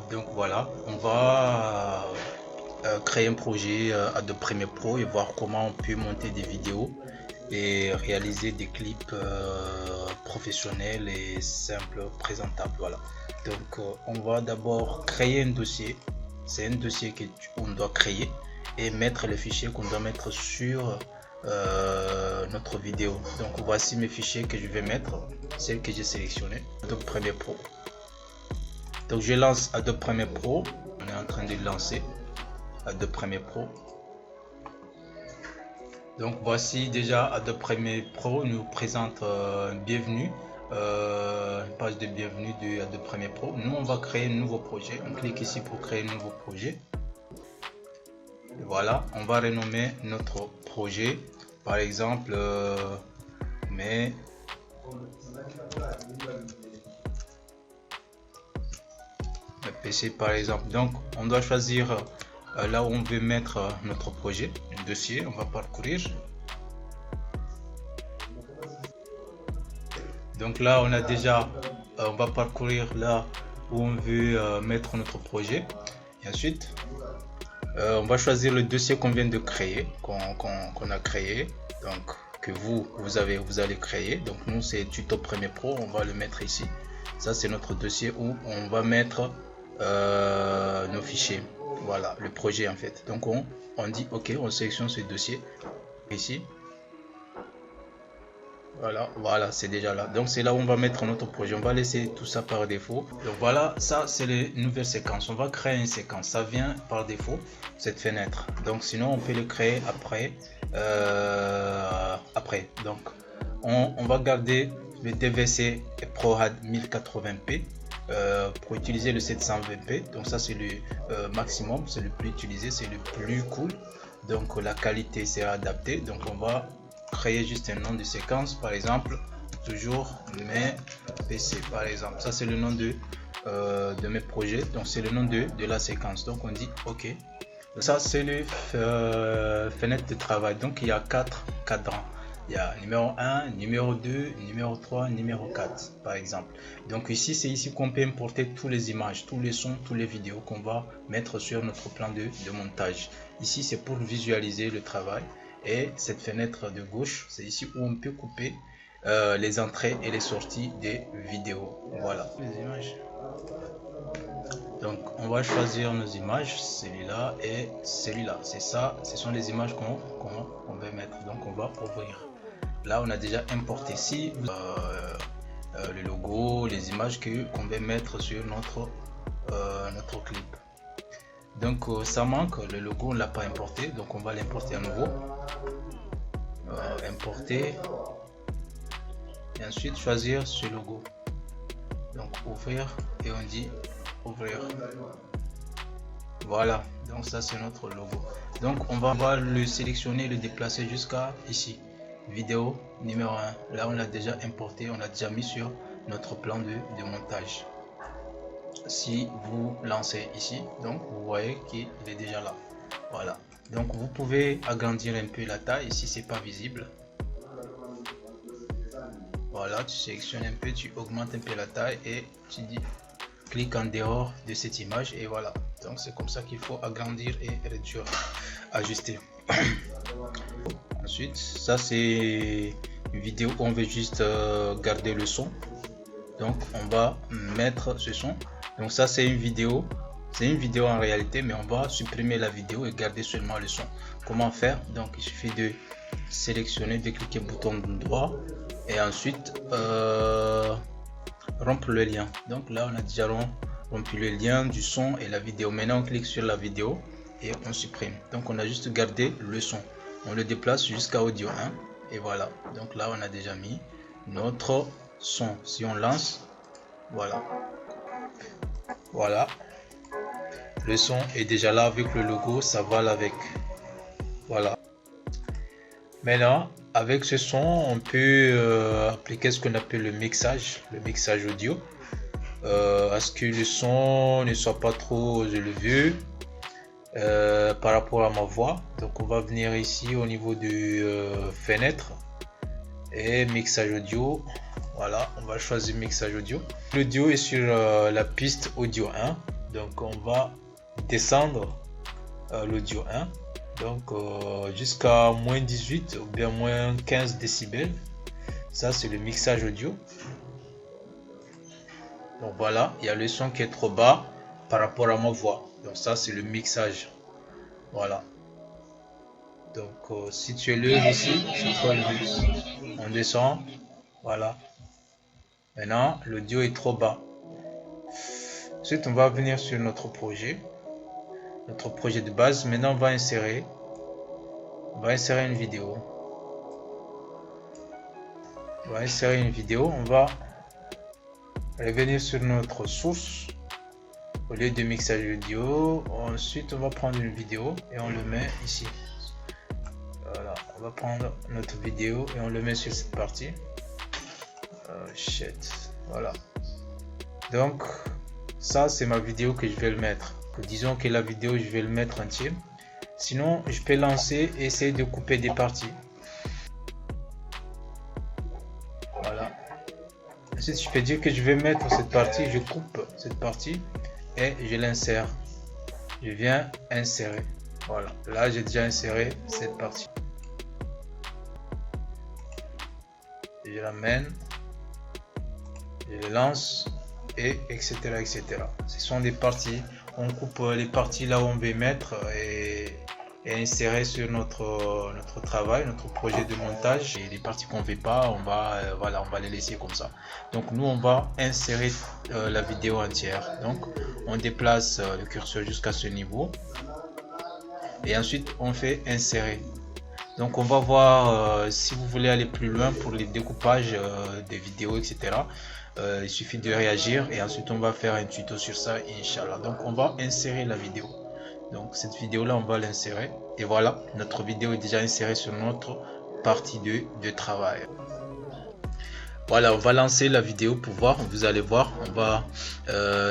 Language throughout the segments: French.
Donc voilà, on va créer un projet Adobe Premiere Pro et voir comment on peut monter des vidéos et réaliser des clips professionnels et simples, présentables. Voilà. Donc on va d'abord créer un dossier. C'est un dossier qu'on doit créer et mettre les fichiers qu'on doit mettre sur notre vidéo. Donc voici mes fichiers que je vais mettre, celles que j'ai sélectionnées. Adobe Premiere Pro. Donc je lance Adobe Premiere Pro. On est en train de lancer Adobe Premiere Pro. Donc voici déjà Adobe Premiere Pro nous présente bienvenue, une page de bienvenue de Adobe Premiere Pro. Nous on va créer un nouveau projet. On clique ici pour créer un nouveau projet. Et voilà, on va renommer notre projet par exemple mais PC par exemple. Donc on doit choisir là où on veut mettre notre projet, un dossier. On va parcourir. Donc là on a déjà on va parcourir là où on veut mettre notre projet et ensuite on va choisir le dossier qu'on vient de créer, qu'on a créé, donc que vous allez créer. Donc nous c'est tuto Premiere Pro, on va le mettre ici. Ça c'est notre dossier où on va mettre nos fichiers. Voilà le projet en fait. Donc on dit ok, on sélectionne ce dossier ici. Voilà, c'est déjà là. Donc c'est là où on va mettre notre projet. On va laisser tout ça par défaut. Donc voilà, ça c'est les nouvelles séquences. On va créer une séquence. Ça vient par défaut, cette fenêtre. Donc sinon on peut le créer après. Donc on va garder le DVC ProRAD 1080p pour utiliser le 720p. Donc ça c'est le maximum, c'est le plus utilisé, c'est le plus cool. Donc la qualité sera adaptée. Donc on va créer juste un nom de séquence, par exemple toujours mes PC par exemple. Ça c'est le nom de mes projets, donc c'est le nom de la séquence. Donc on dit ok. Ça c'est le fenêtre de travail. Donc il y a 4 cadrans. Il y a numéro 1, numéro 2, numéro 3, numéro 4 par exemple. Donc ici c'est ici qu'on peut importer toutes les images, tous les sons, toutes les vidéos qu'on va mettre sur notre plan de montage. Ici c'est pour visualiser le travail. Et cette fenêtre de gauche, c'est ici où on peut couper les entrées et les sorties des vidéos. Voilà les images. Donc on va choisir nos images, celui-là et celui-là. C'est ça, ce sont les images qu'on veut mettre. Donc on va ouvrir. Là on a déjà importé ici le logo, les images qu'on veut mettre sur notre clip. Donc ça manque, le logo on l'a pas importé, donc on va l'importer à nouveau. Importer et ensuite choisir ce logo. Donc ouvrir et on dit ouvrir. Voilà, donc ça c'est notre logo. Donc on va le sélectionner, le déplacer jusqu'à ici. Vidéo numéro 1. Là on l'a déjà importé, on l'a déjà mis sur notre plan de montage. Si vous lancez ici, donc vous voyez qu'il est déjà là. Voilà, donc vous pouvez agrandir un peu la taille si c'est pas visible. Voilà, tu sélectionnes un peu, tu augmentes un peu la taille et tu dis clique en dehors de cette image et voilà. Donc c'est comme ça qu'il faut agrandir et réduire, ajuster. Ensuite ça c'est une vidéo où on veut juste garder le son. Donc on va mettre ce son. Donc ça c'est une vidéo en réalité, mais on va supprimer la vidéo et garder seulement le son. Comment faire? Donc il suffit de sélectionner, de cliquer bouton droit et ensuite rompre le lien. Donc là on a déjà rompu le lien du son et la vidéo. Maintenant on clique sur la vidéo et on supprime. Donc on a juste gardé le son. On le déplace jusqu'à audio 1 et voilà. Donc là on a déjà mis notre son. Si on lance, voilà, le son est déjà là avec le logo, ça va avec. Voilà. Maintenant avec ce son on peut appliquer ce qu'on appelle le mixage audio, à ce que le son ne soit pas trop élevé par rapport à ma voix. Donc on va venir ici au niveau de fenêtre et mixage audio. Voilà, on va choisir mixage audio. L'audio est sur la piste audio 1. Donc on va descendre l'audio 1. Donc jusqu'à moins 18 ou bien moins 15 décibels. Ça c'est le mixage audio. Donc voilà, il y a le son qui est trop bas par rapport à ma voix. Donc ça c'est le mixage. Voilà. Donc si tu es levé ici, on descend. Voilà. Maintenant, l'audio est trop bas. Ensuite, on va venir sur notre projet de base. Maintenant, on va insérer une vidéo. On va revenir sur notre source au lieu de mixage audio. Ensuite, on va prendre une vidéo et on le met ici. Voilà, on va prendre notre vidéo et on le met sur cette partie. Voilà. Donc, ça c'est ma vidéo que je vais le mettre. Disons que la vidéo je vais le mettre entier. Sinon, je peux lancer et essayer de couper des parties. Voilà. Ensuite, je peux dire que je vais mettre cette partie, je coupe cette partie et je l'insère. Je viens insérer. Voilà. Là, j'ai déjà inséré cette partie. Je l'amène. Je le lance et etc. Ce sont des parties. On coupe les parties là où on veut mettre et insérer sur notre travail, notre projet de montage. Et les parties qu'on veut pas, on va les laisser comme ça. Donc nous on va insérer la vidéo entière. Donc on déplace le curseur jusqu'à ce niveau et ensuite on fait insérer. Donc on va voir si vous voulez aller plus loin pour les découpages des vidéos, etc. Il suffit de réagir et ensuite on va faire un tuto sur ça, Inch'Allah. Donc on va insérer la vidéo. Donc cette vidéo là on va l'insérer et voilà, notre vidéo est déjà insérée sur notre partie de travail. Voilà, on va lancer la vidéo pour voir. Vous allez voir, on va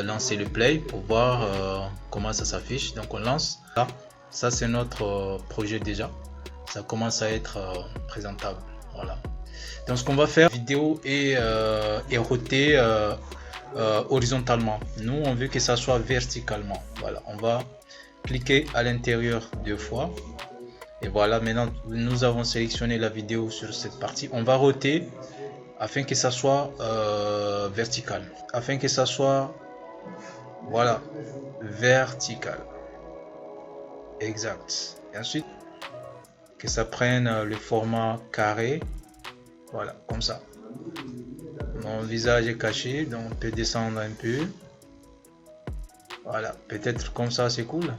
lancer le play pour voir comment ça s'affiche. Donc on lance. Là, ça c'est notre projet déjà. Ça commence à être présentable. Voilà. Donc ce qu'on va faire, la vidéo est rotée horizontalement. Nous on veut que ça soit verticalement. Voilà, on va cliquer à l'intérieur 2 fois et voilà, maintenant nous avons sélectionné la vidéo sur cette partie. On va roter afin que ça soit vertical, afin que ça soit, voilà, vertical, exact. Et ensuite que ça prenne le format carré. Voilà, comme ça. Mon visage est caché, donc on peut descendre un peu. Voilà, peut-être comme ça c'est cool.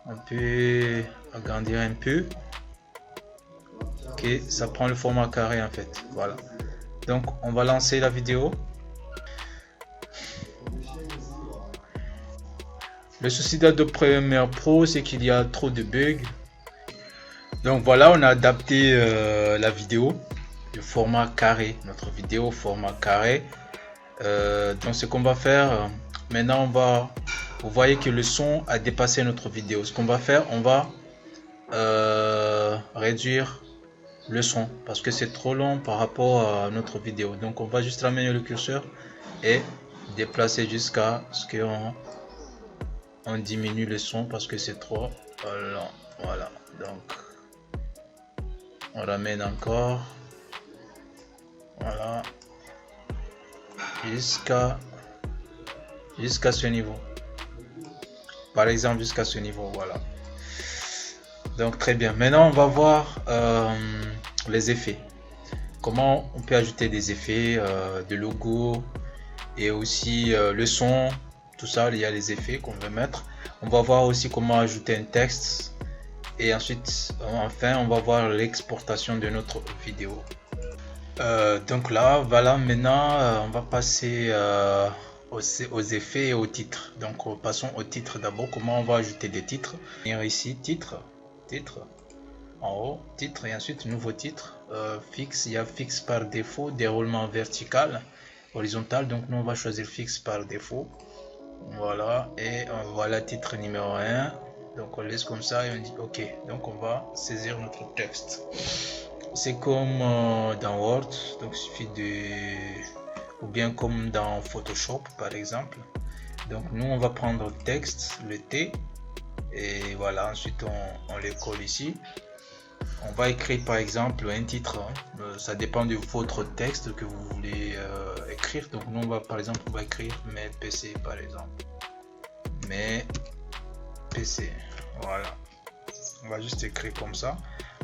On peut agrandir un peu. Ok, ça prend le format carré en fait. Voilà. Donc on va lancer la vidéo. Le souci d'Adobe Premiere Pro, c'est qu'il y a trop de bugs. Donc voilà, on a adapté la vidéo. Format carré, notre vidéo format carré. Donc ce qu'on va faire maintenant, vous voyez que le son a dépassé notre vidéo. Ce qu'on va faire, on va réduire le son parce que c'est trop long par rapport à notre vidéo. Donc on va juste ramener le curseur et déplacer jusqu'à ce qu'on diminue le son parce que c'est trop long. Voilà, donc on ramène encore. Voilà, jusqu'à ce niveau, par exemple, jusqu'à ce niveau. Voilà, donc très bien. Maintenant on va voir les effets, comment on peut ajouter des effets de logo et aussi le son, tout ça. Il y a les effets qu'on veut mettre. On va voir aussi comment ajouter un texte et ensuite enfin on va voir l'exportation de notre vidéo. Donc là, voilà, maintenant on va passer aux effets et aux titres. Donc passons au titre d'abord. Comment on va ajouter des titres? Ici, titre, en haut, titre et ensuite nouveau titre. Fixe, il y a fixe par défaut, déroulement vertical, horizontal. Donc nous on va choisir fixe par défaut. Voilà, et voilà titre numéro 1. Donc on laisse comme ça et on dit OK. Donc on va saisir notre texte. c'est comme dans Word, donc il suffit de, ou bien comme dans Photoshop par exemple. Donc nous on va prendre texte, le T, et voilà, ensuite on le colle ici. On va écrire par exemple un titre, hein. Ça dépend de votre texte que vous voulez écrire. Donc nous on va par exemple, on va écrire mes PC par exemple, mes PC, voilà, on va juste écrire comme ça.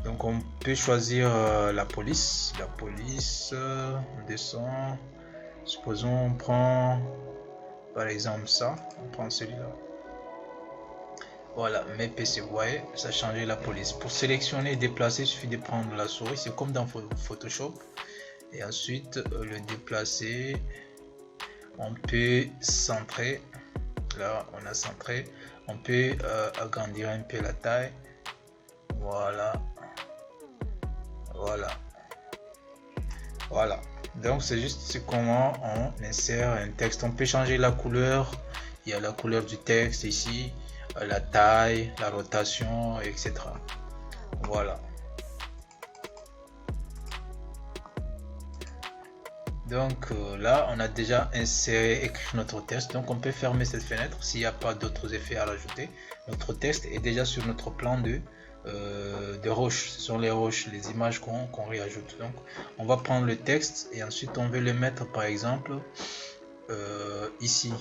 Donc on peut choisir la police, on descend, supposons on prend par exemple ça, on prend celui-là. Voilà, mes PC, vous voyez, ça a changé la police. Pour sélectionner et déplacer, il suffit de prendre la souris, c'est comme dans Photoshop. Et ensuite, le déplacer, on peut centrer. Là, on a centré. On peut agrandir un peu la taille. Voilà. Voilà. Voilà. Donc, c'est juste comment on insère un texte. On peut changer la couleur. Il y a la couleur du texte ici, la taille, la rotation, etc. Voilà. Donc là, on a déjà inséré, écrit notre texte. Donc on peut fermer cette fenêtre s'il n'y a pas d'autres effets à rajouter. Notre texte est déjà sur notre plan de roches. Ce sont les roches, les images qu'on réajoute. Donc on va prendre le texte et ensuite on veut le mettre par exemple ici.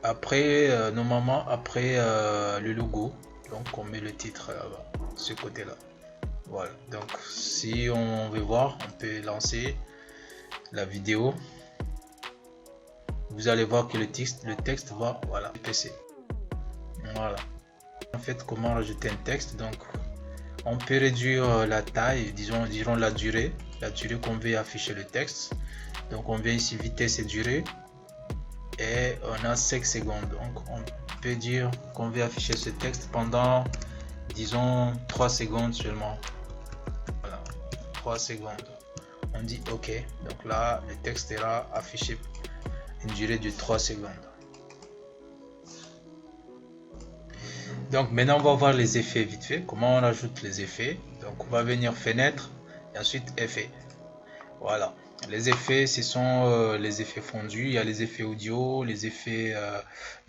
Après, normalement, après le logo. Donc on met le titre là-bas, ce côté-là. Voilà. Donc si on veut voir, on peut lancer la vidéo. Vous allez voir que le texte va, voilà, PC. Voilà. En fait, comment rajouter un texte? Donc on peut réduire la taille, disons la durée qu'on veut afficher le texte. Donc on vient ici vitesse et durée et on a 5 secondes. Donc on peut dire qu'on veut afficher ce texte pendant, disons, 3 secondes seulement. Voilà, 3 secondes. On dit OK. Donc là, le texte sera affiché une durée de 3 secondes. Donc maintenant, on va voir les effets vite fait. Comment on ajoute les effets? Donc on va venir fenêtre et ensuite effets. Voilà. Les effets, ce sont les effets fondus. Il y a les effets audio, les effets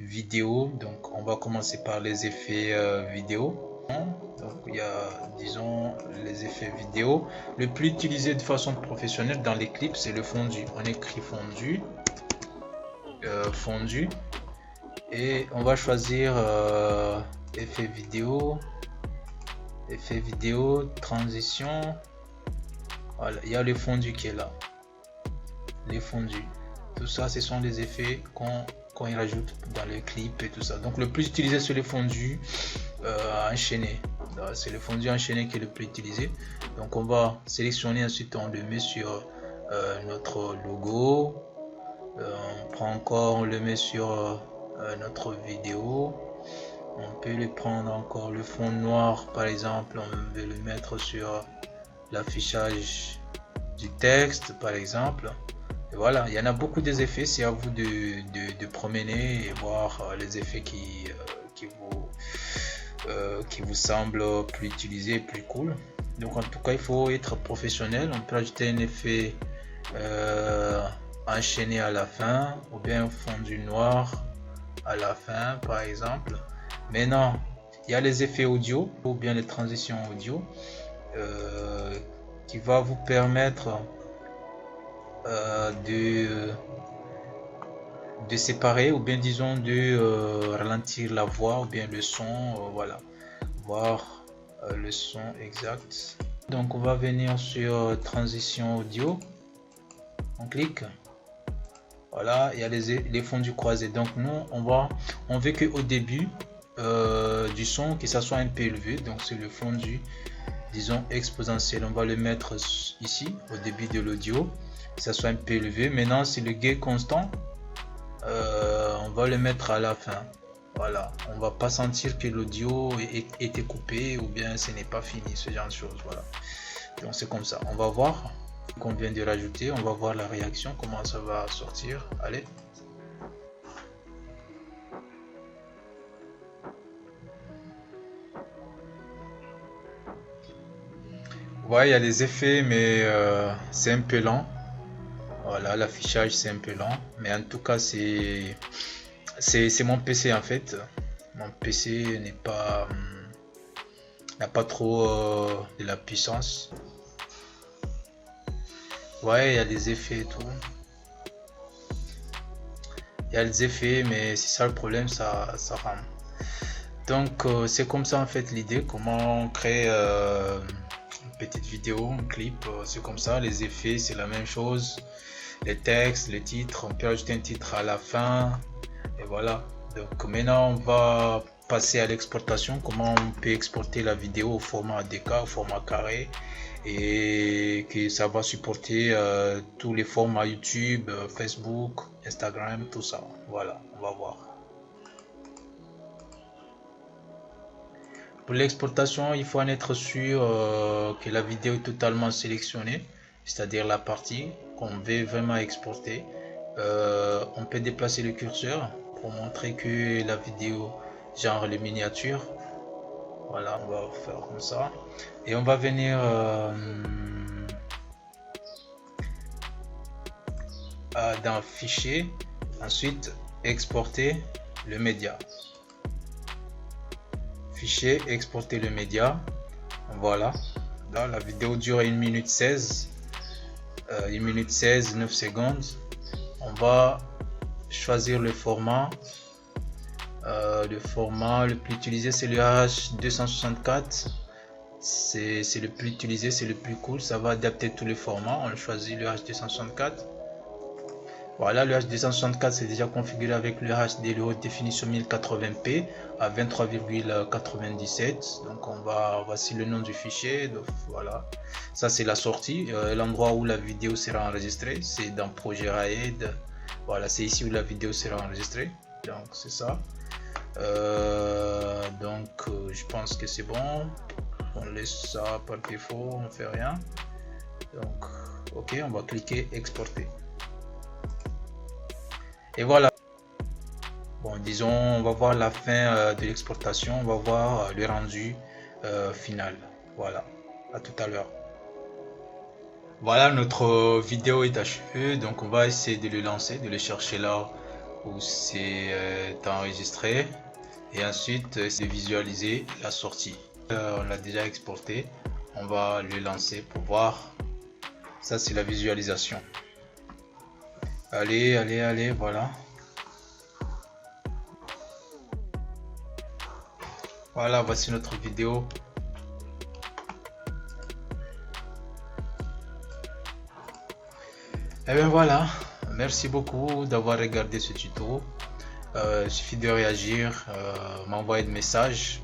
vidéo. Donc on va commencer par les effets vidéo. Donc il y a, disons, les effets vidéo. Le plus utilisé de façon professionnelle dans les clips, c'est le fondu. On écrit fondu, fondu, et on va choisir effet vidéo, transition. Voilà, il y a le fondu qui est là. Les fondus, tout ça, ce sont des effets qu'on y rajoute dans les clips et tout ça. Donc le plus utilisé, c'est le fondu enchaîné. C'est le fondu enchaîné qui est le plus utilisé. Donc on va sélectionner, ensuite on le met sur notre logo. On prend encore, on le met sur notre vidéo. On peut le prendre encore, le fond noir par exemple, on veut le mettre sur l'affichage du texte par exemple. Et voilà, il y en a beaucoup des effets, c'est à vous de promener et voir les effets qui vous semblent plus utilisés, plus cool. Donc en tout cas, il faut être professionnel. On peut ajouter un effet enchaîné à la fin, ou bien un fondu noir à la fin par exemple. Maintenant, il y a les effets audio ou bien les transitions audio qui va vous permettre de séparer ou bien disons de ralentir la voix ou bien le son, voilà, voir le son exact. Donc on va venir sur transition audio, on clique, voilà, il y a les fondus croisés. Donc nous on veut que au début du son que ça soit un peu élevé, donc c'est le fondu, disons exponentiel. On va le mettre ici au début de l'audio, ça soit un peu élevé. Maintenant c'est le gain constant, on va le mettre à la fin. Voilà, on va pas sentir que l'audio était coupé ou bien ce n'est pas fini, ce genre de choses. Voilà, donc c'est comme ça. On va voir qu'on vient de rajouter, on va voir la réaction, comment ça va sortir. Allez. Ouais, il y a les effets, mais c'est un peu lent. Voilà, l'affichage c'est un peu lent, mais en tout cas c'est mon PC en fait. Mon PC n'a pas trop de la puissance. Ouais, il y a des effets et tout. Il y a les effets, mais c'est ça le problème, ça rame. Donc c'est comme ça en fait l'idée, comment créer une petite vidéo, un clip, c'est comme ça. Les effets c'est la même chose, les textes, les titres, on peut ajouter un titre à la fin, et voilà. Donc maintenant on va passer à l'exportation, comment on peut exporter la vidéo au format ADK, au format carré, et que ça va supporter tous les formats YouTube, Facebook, Instagram, tout ça. Voilà, on va voir. Pour l'exportation, il faut en être sûr que la vidéo est totalement sélectionnée, c'est-à-dire la partie qu'on veut vraiment exporter. On peut déplacer le curseur pour montrer que la vidéo, genre les miniatures. Voilà, on va faire comme ça. Et on va venir dans Fichier, ensuite exporter le média. Fichier, exporter le média. Voilà. Là, la vidéo dure 1 minute 16. 1 minute 16, 9 secondes. On va choisir le format. Le format le plus utilisé, c'est le H264. C'est le plus utilisé, c'est le plus cool. Ça va adapter tous les formats. On choisit le H264. Voilà, le H264 c'est déjà configuré avec le HD, le haute définition 1080p à 23,97. Donc voici le nom du fichier. Donc voilà, ça c'est la sortie, l'endroit où la vidéo sera enregistrée, c'est dans Projet RAID. Voilà, c'est ici où la vidéo sera enregistrée. Donc c'est ça. Je pense que c'est bon. On laisse ça par défaut, on fait rien. Donc ok, on va cliquer exporter. Et voilà. Bon, disons, on va voir la fin de l'exportation, on va voir le rendu final. Voilà, à tout à l'heure. Voilà, notre vidéo est achevée, donc on va essayer de le lancer, de le chercher là où c'est enregistré, et ensuite de visualiser la sortie. On l'a déjà exporté, on va le lancer pour voir. Ça c'est la visualisation. Allez, voilà. Voilà, voici notre vidéo. Et bien voilà, merci beaucoup d'avoir regardé ce tuto. Il suffit de réagir, m'envoyer des messages.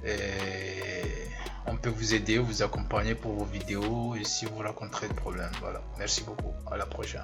Et on peut vous aider, vous accompagner pour vos vidéos et si vous rencontrez des problèmes. Voilà, merci beaucoup, à la prochaine.